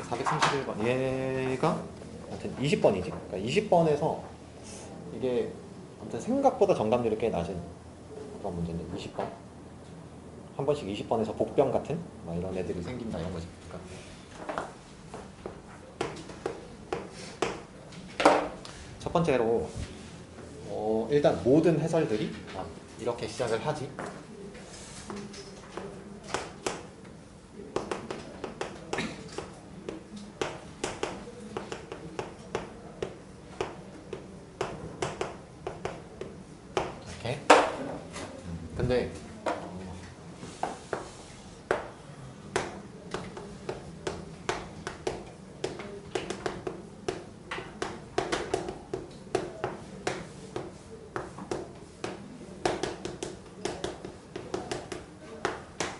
431번 얘가 아무튼 20번이지. 그러니까 20번에서 이게 아무튼 생각보다 정답률이 꽤 낮은 그런 문제인데 20번 한 번씩 20번에서 복병 같은 막 이런 애들이 생긴다 이런 거지. 그러니까 첫 번째로 일단 모든 해설들이 이렇게 시작을 하지. 이렇게. 근데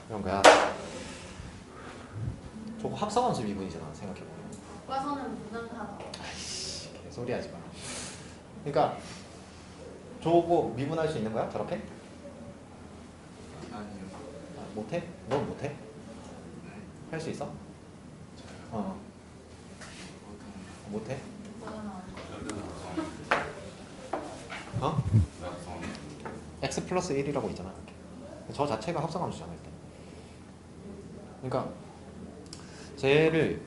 이런 거야. 저거 합성함수 미분이잖아. 생각해보면. 교과서는 무능하다. 아이씨, 개소리 하지 마. 그러니까 저거 미분할 수 있는 거야? 저렇게? 아니요. 못해? 넌 못해? 할 수 있어? 못해? 어? x 플러스 1이라고 있잖아. 이렇게. 저 자체가 합성함수잖아 일단. 그러니까 쟤를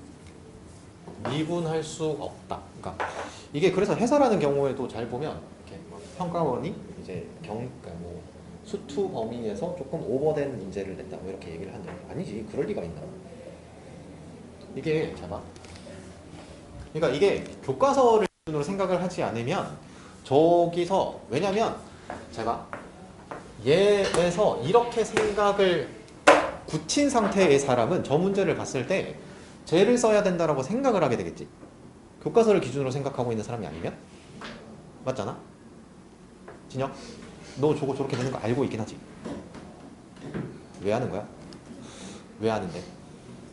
미분할 수 없다. 그러니까 이게 그래서 해설하는 경우에도 잘 보면 이렇게 평가원이 이제 그러니까 뭐 수투 범위에서 조금 오버된 인재를 냈다 뭐 이렇게 얘기를 하는데 아니지. 그럴 리가 있나? 이게 잘 봐. 그러니까 이게 교과서를 기준으로 생각을 하지 않으면 저기서 왜냐면 제가 얘에서 이렇게 생각을 굳힌 상태의 사람은 저 문제를 봤을 때 쟤를 써야 된다라고 생각을 하게 되겠지. 교과서를 기준으로 생각하고 있는 사람이 아니면 맞잖아? 진혁? 너 저거 저렇게 되는 거 알고 있긴 하지? 왜 하는 거야? 왜 하는데?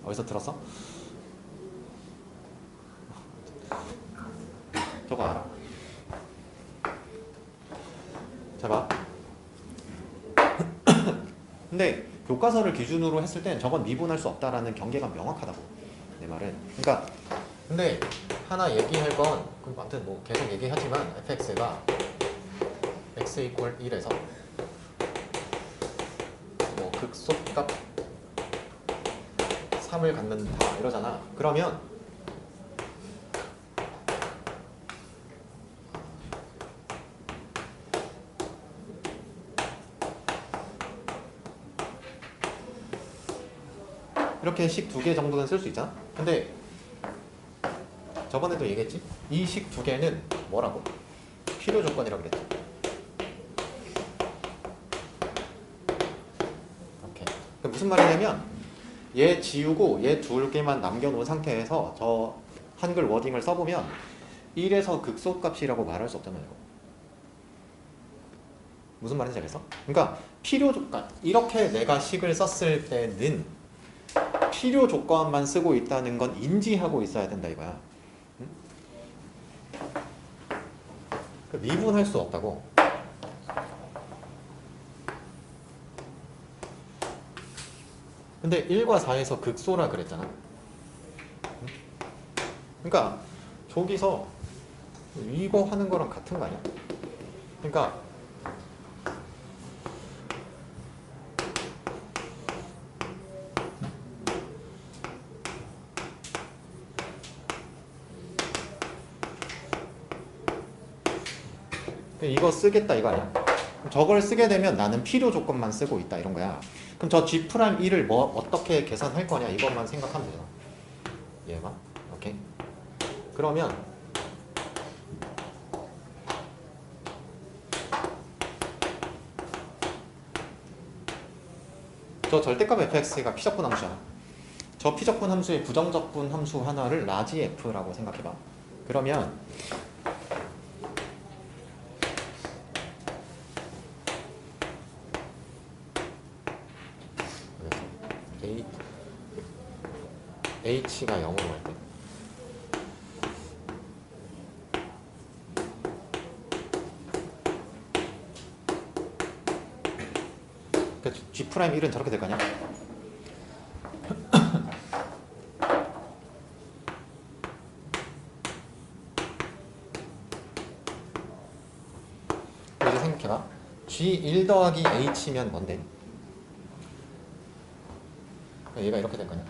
어디서 들었어? 저거 알아. 자 봐. 근데 교과서를 기준으로 했을 땐 저건 미분할 수 없다라는 경계가 명확하다고. 내 말은. 그러니까 근데 하나 얘기할 건 아무튼 뭐 계속 얘기하지만 fx가 x 이퀄 1에서 뭐 극소값 3을 갖는다 이러잖아. 그러면 이렇게 식 두 개 정도는 쓸 수 있잖아. 근데 저번에도 얘기했지? 이 식 두 개는 뭐라고? 필요 조건이라고 그랬지. 오케이. 그럼 무슨 말이냐면 얘 지우고 얘 두 개만 남겨놓은 상태에서 저 한글 워딩을 써보면 1에서 극소값이라고 말할 수 없잖아요. 무슨 말인지 알겠어? 그러니까 필요 조건 이렇게 내가 식을 썼을 때는 필요 조건만 쓰고 있다는 건 인지하고 있어야 된다 이거야. 응? 미분할 수 없다고. 근데 1과 4에서 극소라 그랬잖아. 응? 그러니까 저기서 이거 하는 거랑 같은 거 아니야? 그러니까 이거 쓰겠다 이거 아니야? 저걸 쓰게 되면 나는 필요 조건만 쓰고 있다 이런 거야. 그럼 저 G'1을 뭐 어떻게 계산할 거냐 이것만 생각하면 되잖아. 얘가 오케이. 그러면 저 절대값 fx가 피적분 함수잖아. 저 피적분 함수의 부정적분 함수 하나를 라지 f라고 생각해봐. 그러면 h가 0으로 갈 때 그러니까 G'1은 저렇게 될 거 아니야? 이렇게 가. G1 더하기 H면 뭔데? 얘가 이렇게 될 거냐?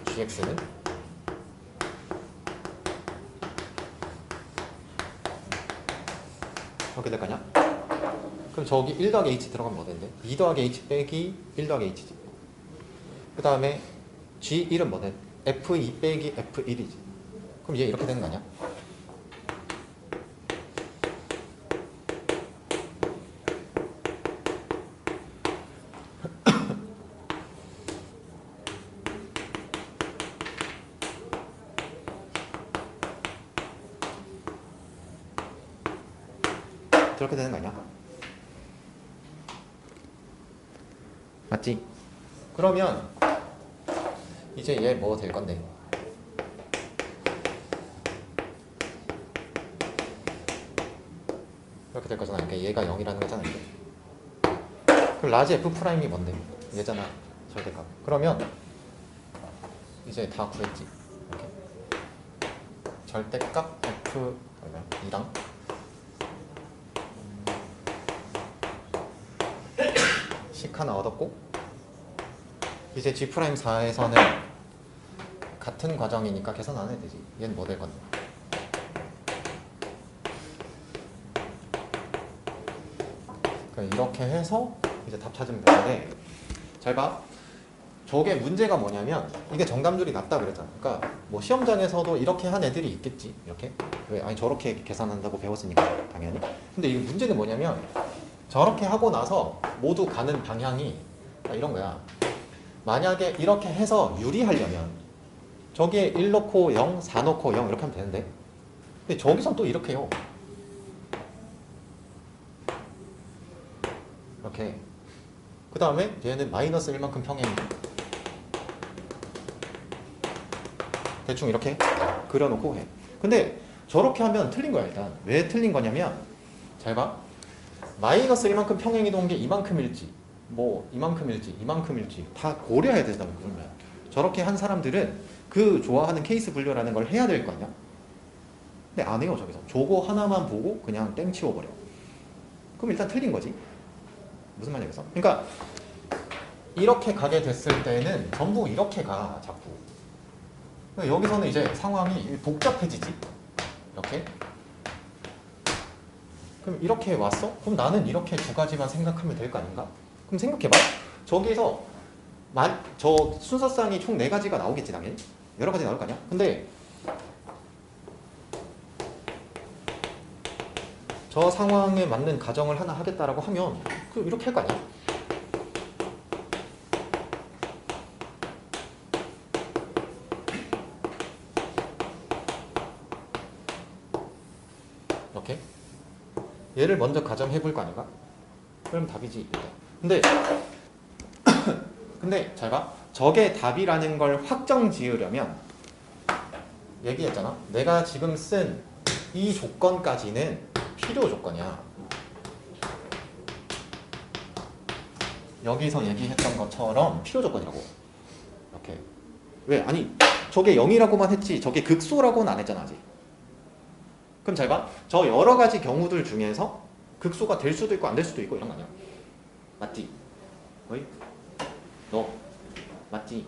GX는 이렇게 될 거냐? 그럼 저기 1 더하기 H 들어가면 뭐 되는데? 2 더하기 H 빼기 1 더하기 H지. 그 다음에 G1은 뭐든? F2 빼기 F1이지. 그럼 얘 이렇게 되는 거 아니야? 그렇게 되는 거 아니야? 맞지? 그러면 이제 얘 뭐 될 건데? 이렇게 될 거잖아. 그러니까 얘가 0이라는 거잖아. 이게. 그럼 라지 F'이 뭔데? 얘잖아. 절대값. 그러면 이제 다 구했지. 이렇게. 절대값 F 2랑 식 하나 얻었고, 이제 G'4에서는 같은 과정이니까 계산 안 해도 되지. 얘는 뭐 될 건데? 그러니까 이렇게 해서 이제 답 찾으면 되는데, 잘 봐. 저게 문제가 뭐냐면 이게 정답률이 낮다 그랬잖아. 그러니까 뭐 시험장에서도 이렇게 한 애들이 있겠지. 이렇게. 왜? 아니 저렇게 계산한다고 배웠으니까 당연히. 근데 이 문제는 뭐냐면 저렇게 하고 나서 모두 가는 방향이 이런 거야. 만약에 이렇게 해서 유리하려면 저기에 1 넣고 0, 4 넣고 0 이렇게 하면 되는데, 근데 저기선 또 이렇게 해요. 이렇게. 그 다음에 얘는 마이너스 1만큼 평행이고, 대충 이렇게 그려놓고 해. 근데 저렇게 하면 틀린 거야. 일단 왜 틀린 거냐면, 잘 봐. 마이너스 1만큼 평행이 도는 게 이만큼일지, 뭐 이만큼일지, 이만큼일지 다 고려해야 된다는 거야. 저렇게 한 사람들은 그 좋아하는 케이스 분류라는 걸 해야 될 거 아니야. 근데 안 해요. 저기서 저거 하나만 보고 그냥 땡 치워버려. 그럼 일단 틀린 거지. 무슨 말이겠어? 그러니까 이렇게 가게 됐을 때는 전부 이렇게 가. 자꾸. 그러니까 여기서는 이제 상황이 복잡해지지. 이렇게. 그럼 이렇게 왔어? 그럼 나는 이렇게 두 가지만 생각하면 될 거 아닌가? 그럼 생각해봐. 저기서 저 순서쌍이 총 4가지가 나오겠지 당연히. 여러 가지 나올 거 아니야? 근데 저 상황에 맞는 가정을 하나 하겠다라고 하면 그럼 이렇게 할 거 아니야? 이렇게. 얘를 먼저 가정해 볼 거 아닌가? 그럼 답이지. 근데 잘 봐. 저게 답이라는 걸 확정 지으려면 얘기했잖아. 내가 지금 쓴 이 조건까지는 필요 조건이야. 여기서 얘기했던 것처럼 필요 조건이라고. 이렇게. 왜? 아니 저게 0이라고만 했지 저게 극소라고는 안 했잖아 아직. 그럼 잘 봐. 저 여러 가지 경우들 중에서 극소가 될 수도 있고 안 될 수도 있고 이런 거 아니야. 맞지? 어이? 너 맞지?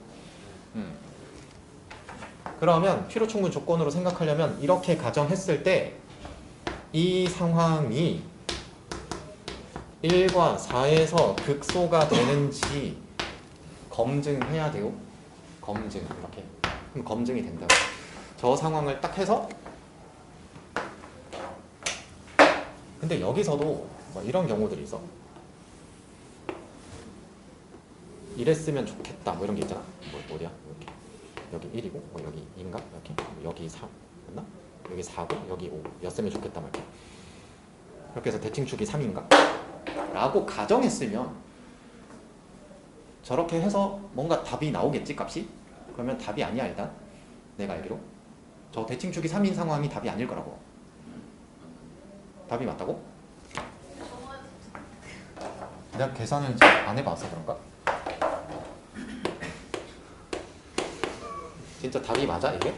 그러면 필요 충분 조건으로 생각하려면 이렇게 가정했을 때 이 상황이 1과 4에서 극소가 되는지 검증해야 돼요. 검증. 이렇게. 그럼 검증이 된다고. 저 상황을 딱 해서. 근데 여기서도 뭐 이런 경우들이 있어. 이랬으면 좋겠다 뭐 이런 게 있잖아. 뭐야? 이렇게. 여기 1이고 뭐 여기 2인가? 이렇게. 여기 4 맞나? 여기 4고 여기 5였으면 좋겠다 말이야. 이렇게 해서 대칭축이 3인가? 라고 가정했으면 저렇게 해서 뭔가 답이 나오겠지 값이? 그러면 답이 아니야 일단 내가 알기로. 저 대칭축이 3인 상황이 답이 아닐 거라고. 답이 맞다고? 내가 계산을 안 해봐서 그런가? 진짜 답이 맞아 이게?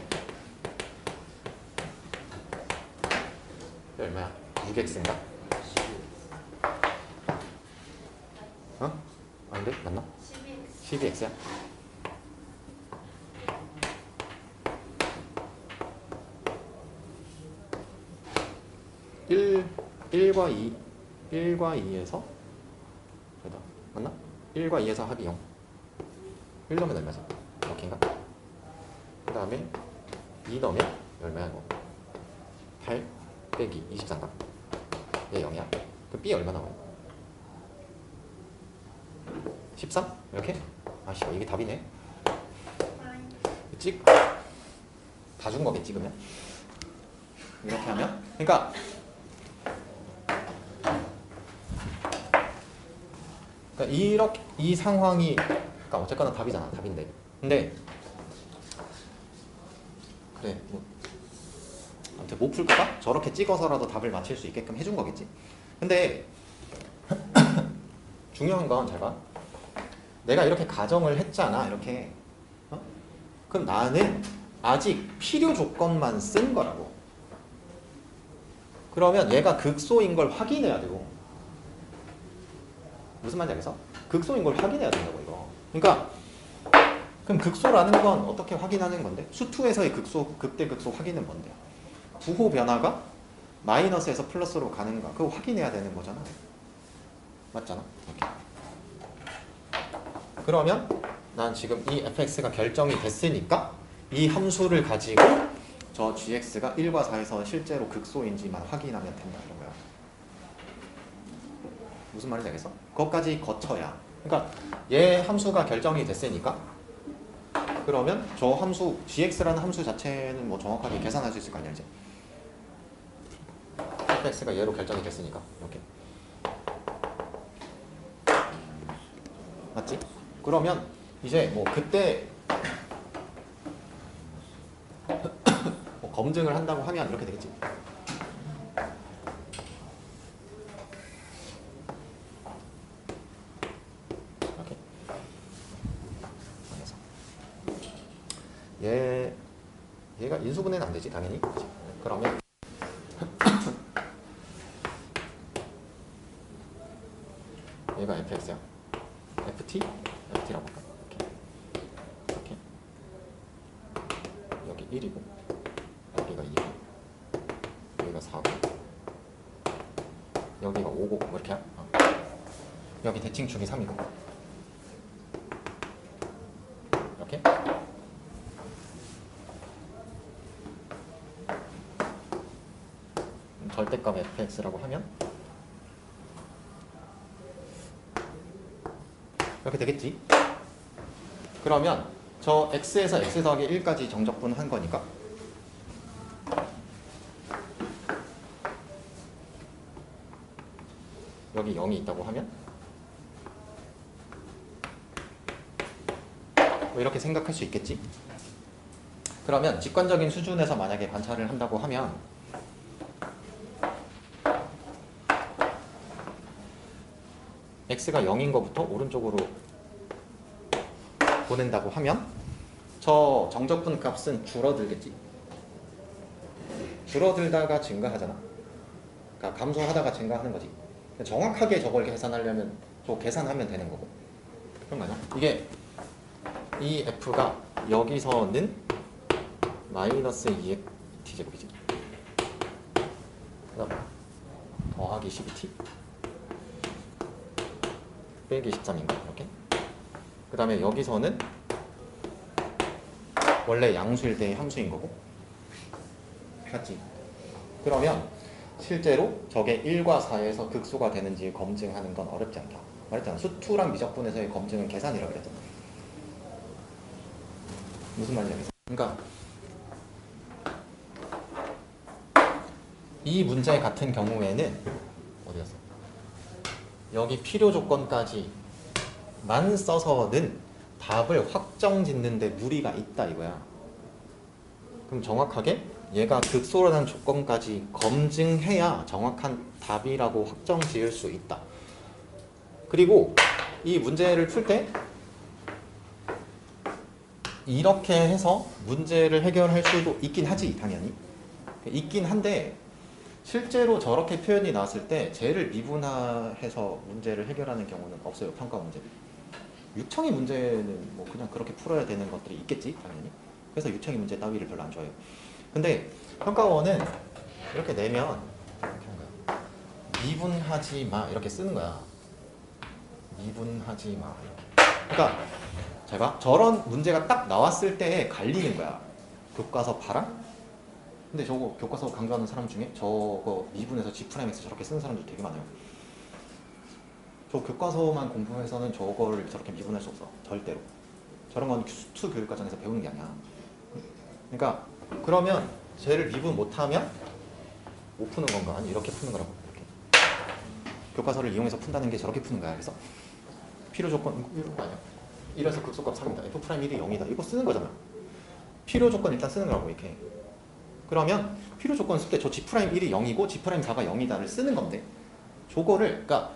얼마야? 6x인가? 어? 아닌데? 맞나? 12x야? 1과 2 1과 2에서 맞나? 1과 2에서 합이 0 1 넣으면 얼마지? 이렇게인가? 그 다음에 2 넣으면 얼마야 이거? 8 빼기 24인가? 얘 0이야. 그럼 B 얼마 나와요? 13? 이렇게? 아씨 이게 답이네. 다 준 거겠지 그러면? 이렇게 하면? 그러니까 이렇게 이 상황이 그러니까 어쨌거나 답이잖아. 답인데. 근데 그래 뭐 아무튼 못 풀까봐 저렇게 찍어서라도 답을 맞힐 수 있게끔 해준 거겠지. 근데 중요한 건 잘 봐. 내가 이렇게 가정을 했잖아. 이렇게. 어? 그럼 나는 아직 필요 조건만 쓴 거라고. 그러면 얘가 극소인 걸 확인해야 되고. 무슨 말인지 알겠어? 극소인 걸 확인해야 된다고 이거. 그러니까 그럼 극소라는 건 어떻게 확인하는 건데? 수투에서의 극대 극소 확인은 뭔데? 부호 변화가 마이너스에서 플러스로 가는가? 그거 확인해야 되는 거잖아. 맞잖아? 이렇게. 그러면 난 지금 이 fx가 결정이 됐으니까 이 함수를 가지고 저 gx가 1과 4에서 실제로 극소인지만 확인하면 된다 이런 거야. 무슨 말인지 알겠어? 그것까지 거쳐야. 그러니까 얘 함수가 결정이 됐으니까 그러면 저 함수 gx라는 함수 자체는 뭐 정확하게 계산할 수 있을 거 아니야 이제. fx가 얘로 결정이 됐으니까 이렇게. 맞지? 그러면 이제 뭐 그때 뭐 검증을 한다고 하면 이렇게 되겠지. 이렇게. 얘가 인수분해는 안 되지 당연히. 그치? 그러면 얘가 fx야. ft라고 할까? 이렇게. 여기 1이고 여기가 2고 여기가 4고 여기가 5고 뭐 이렇게야? 여기 대칭축이 3이고 이렇게. 절대값 fx라고 하면 이렇게 되겠지? 그러면 저 x에서 x 더하기 1까지 정적분 한 거니까 여기 0이 있다고 하면 뭐 이렇게 생각할 수 있겠지? 그러면 직관적인 수준에서 만약에 관찰을 한다고 하면 x가 0인 것부터 오른쪽으로 보낸다고 하면 저 정적분 값은 줄어들겠지. 줄어들다가 증가하잖아. 그러니까 감소하다가 증가하는 거지. 정확하게 저걸 계산하려면 저 계산하면 되는 거고. 그런 거 아니야? 이게 이 f가 여기서는 마이너스 2x t제곱이지. 그다음 더하기 12t 빼기 13인가 이렇게. 그 다음에 여기서는 원래 양수일 때의 함수인 거고. 맞지? 그러면 실제로 저게 1과 4에서 극소가 되는지 검증하는 건 어렵지 않다. 말했잖아. 수투랑 미적분에서의 검증은 계산이라고 그랬잖아. 무슨 말인지 알겠어? 그러니까 이 문제 같은 경우에는 어디 갔어? 여기 필요 조건까지만 써서는 답을 확정 짓는데 무리가 있다 이거야. 그럼 정확하게 얘가 극소라는 조건까지 검증해야 정확한 답이라고 확정 지을 수 있다. 그리고 이 문제를 풀 때 이렇게 해서 문제를 해결할 수도 있긴 하지 당연히. 있긴 한데 실제로 저렇게 표현이 나왔을 때 쟤를 미분화해서 문제를 해결하는 경우는 없어요. 평가 문제. 유청의 문제는 뭐 그냥 그렇게 풀어야 되는 것들이 있겠지 당연히. 그래서 유청의 문제 따위를 별로 안 좋아해요. 근데 평가원은 이렇게 내면 이렇게 하는 거야. 미분하지 마 이렇게 쓰는 거야. 미분하지 마. 그러니까 잘 봐. 저런 문제가 딱 나왔을 때 갈리는 거야. 교과서 봐라. 근데 저거 교과서 강조하는 사람 중에 저거 미분해서 G'X 저렇게 쓰는 사람들 되게 많아요. 저 교과서만 공부해서는 저거를 저렇게 미분할 수 없어. 절대로. 저런 건 수투 교육 과정에서 배우는 게 아니야. 그러니까 그러면 쟤를 미분 못하면 못 푸는 건가? 아니 이렇게 푸는 거라고. 이렇게. 교과서를 이용해서 푼다는 게 저렇게 푸는 거야. 그래서 필요 조건 이런 거 아니야? 1에서 극소값 3이다. F'1이 0이다. 이거 쓰는 거잖아. 필요 조건 일단 쓰는 거라고 이렇게. 그러면 필요 조건 쓸 때 저 G'1이 0이고 G'4가 0이다를 쓰는 건데 저거를 그러니까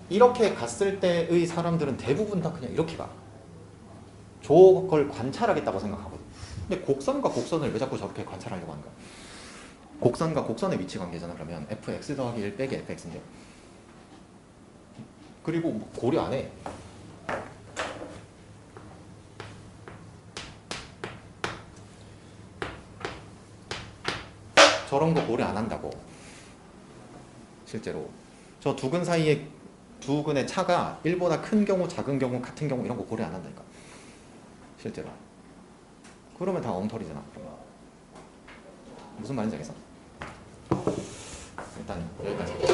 이렇게 갔을 때의 사람들은 대부분 다 그냥 이렇게 가. 저걸 관찰하겠다고 생각하거든. 근데 곡선과 곡선을 왜 자꾸 저렇게 관찰하려고 하는 거야? 곡선과 곡선의 위치 관계잖아. 그러면 fx 더하기 1 빼기 fx인데 그리고 뭐 고려 안 해. 저런 거 고려 안 한다고. 실제로 저 두 근 사이에 두 근의 차가 1보다 큰 경우, 작은 경우, 같은 경우 이런 거 고려 안 한다니까. 실제로. 그러면 다 엉터리잖아. 무슨 말인지 알겠어? 일단 여기까지.